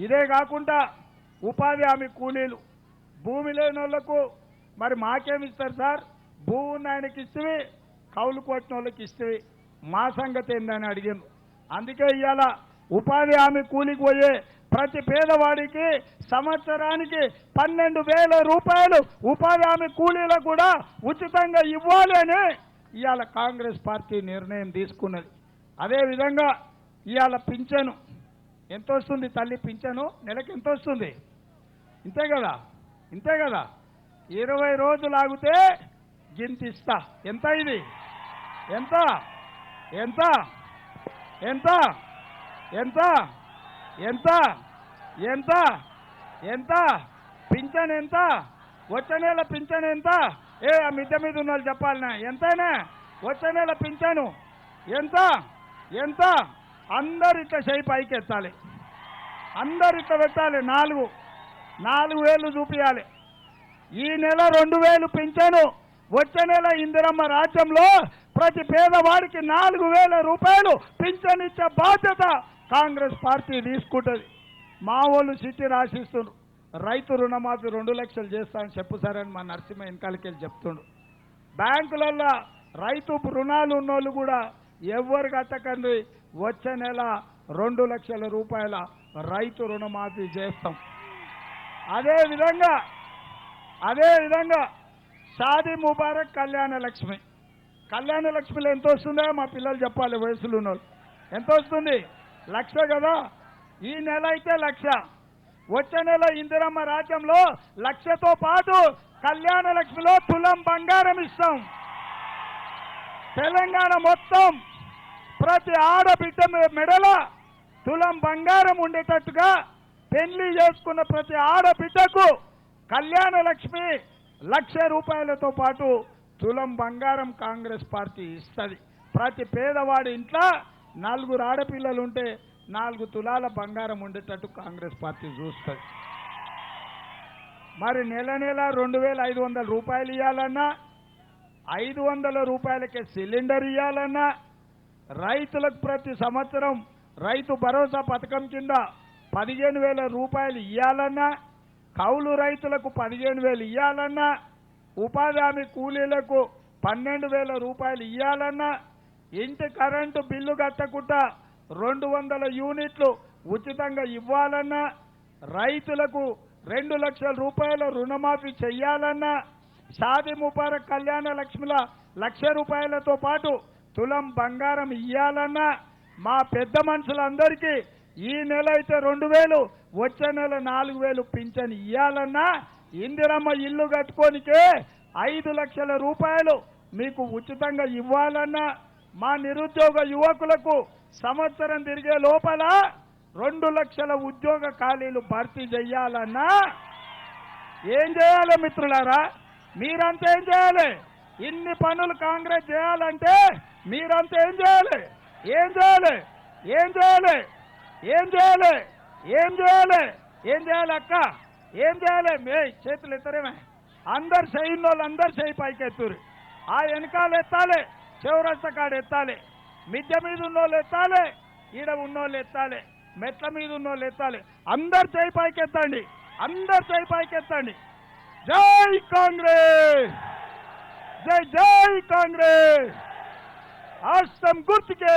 ఇదే కాకుండా ఉపాధి హామీ కూలీలు భూమి లేని వాళ్ళకు మరి మాకేమి ఇస్తారు సార్? భూమి ఉన్న ఆయనకి ఇస్తే కౌలు కొట్టిన వాళ్ళకి ఇస్తే మా సంగతి ఏందని అడిగాను. అందుకే ఇవాళ ఉపాధి హామీ కూలికి పోయే ప్రతి పేదవాడికి సంవత్సరానికి 12,000 రూపాయలు ఉపాధి హామీ కూలీలకు కూడా ఉచితంగా ఇవ్వాలి అని ఇవాళ కాంగ్రెస్ పార్టీ నిర్ణయం తీసుకున్నది. అదేవిధంగా ఇవాళ పింఛను ఎంత వస్తుంది తల్లి? పింఛను నెలకు ఎంత వస్తుంది? ఇంతే కదా, ఇంతే కదా. 20 రోజులు ఆగితే గింత ఇస్తా. ఎంత ఇది? ఎంత ఎంత ఎంత ఎంత ఎంత ఎంత ఎంత పింఛన్ ఎంత? వచ్చే నెల పింఛన్ ఎంత? ఆ మిద్దె మీద ఉన్న వాళ్ళు చెప్పాలనా? ఎంతైనా వచ్చే నెల పింఛను ఎంత? ఎంత? అందరు ఇట్లా చేయి పైకి ఎత్తాలి, అందరు ఇట్లా పెట్టాలి. 4,000 చూపించాలి. ఈ నెల 2,000 పింఛను, వచ్చే నెల ఇందిరమ్మ రాజ్యంలో ప్రతి పేదవాడికి 4,000 రూపాయలు పింఛన్ ఇచ్చే బాధ్యత కాంగ్రెస్ పార్టీ తీసుకుంటుంది. మా వాళ్ళు సిటీ రాసిస్తున్నారు. రైతు రుణమాఫీ 2 లక్షలు చేస్తానని చెప్పు సార్ అని మా నరసింహ వెనకాలకి వెళ్ళి చెప్తుండు. బ్యాంకులలో రైతు రుణాలు ఉన్నోళ్ళు కూడా ఎవరు కట్టకండి, వచ్చే నెల 2 లక్షల రూపాయల రైతు రుణమాఫీ చేస్తాం. అదేవిధంగా షాదీ ముబారక్ కళ్యాణ లక్ష్మి. కళ్యాణ లక్ష్మిలో ఎంత వస్తుందో మా పిల్లలు చెప్పాలి, వయసులో ఉన్నోళ్ళు. ఎంత వస్తుంది? 1,00,000 కదా. ఈ నెల అయితే 1,00,000. వచ్చే నెల ఇందిరమ్మ రాజ్యంలో 1,00,000తో పాటు కళ్యాణ లక్ష్మిలో తులం బంగారం ఇస్తాం. తెలంగాణ మొత్తం ప్రతి ఆడబిడ్డ మెడల తులం బంగారం ఉండేటట్టుగా పెళ్లి చేసుకున్న ప్రతి ఆడబిడ్డకు కళ్యాణ లక్ష్మి 1,00,000 రూపాయలతో పాటు తులం బంగారం కాంగ్రెస్ పార్టీ ఇస్తుంది. ప్రతి పేదవాడి ఇంట్లో 4 ఆడపిల్లలు ఉంటే 4 తులాల బంగారం ఉండేటట్టు కాంగ్రెస్ పార్టీ చూస్తుంది. మరి నెల 2,500 రూపాయలు ఇవ్వాలన్నా, 500 రూపాయలకే సిలిండర్ ఇవ్వాలన్నా, రైతులకు ప్రతి సంవత్సరం రైతు భరోసా పథకం కింద 15,000 రూపాయలు ఇవ్వాలన్నా, కౌలు రైతులకు 15,000 ఇవ్వాలన్నా, ఉపాధి హామీ కూలీలకు 12,000 రూపాయలు ఇవ్వాలన్నా, ఇంటి కరెంటు బిల్లు కట్టకుండా 200 యూనిట్లు ఉచితంగా ఇవ్వాలన్నా, రైతులకు 2 లక్షల రూపాయల రుణమాఫీ చెయ్యాలన్నా, షాదీ ముబారక్ కళ్యాణ లక్ష్మిల 1,00,000 రూపాయలతో పాటు తులం బంగారం ఇవ్వాలన్నా, మా పెద్ద మనుషులందరికీ ఈ నెల అయితే 2,000, వచ్చే నెల 4,000 పింఛన్ ఇవ్వాలన్నా, ఇందిరమ్మ ఇల్లు కట్టుకోనికే 5 లక్షల రూపాయలు మీకు ఉచితంగా ఇవ్వాలన్నా, మా నిరుద్యోగ యువకులకు సంవత్సరం తిరిగే లోపల 2 లక్షల ఉద్యోగ ఖాళీలు భర్తీ చేయాలన్నా ఏం చేయాలి మిత్రులారా? మీరంతా ఏం చేయాలి? ఇన్ని పనులు కాంగ్రెస్ చేయాలంటే మీరంతా ఏం చేయాలి? ఏం చేయాలి? ఏం చేయాలి? ఏం చేయాలి? ఏం చేయాలి? ఏం చేయాలి అక్క? ఏం చేయాలి? మే చేతులు ఎత్తరేమే, అందరు చేయిన వాళ్ళు అందరు చేయి పైకి ఎత్తురు. ఆ వెనకాలు ఎత్తాలి, చౌరస్తా కాడ ఎత్తాలి, మిద్దె మీద ఉన్నోళ్ళు ఎత్తాలి, ఈడ ఉన్నోళ్ళు ఎత్తాలి, మెట్ల మీద ఉన్నోళ్ళు ఎత్తాలి. అందరు చేయి పైకి ఎత్తండి, అందరు చేయి పైకి ఎత్తండి. జై కాంగ్రెస్, జై జై కాంగ్రెస్. హస్తం గుర్తుకే.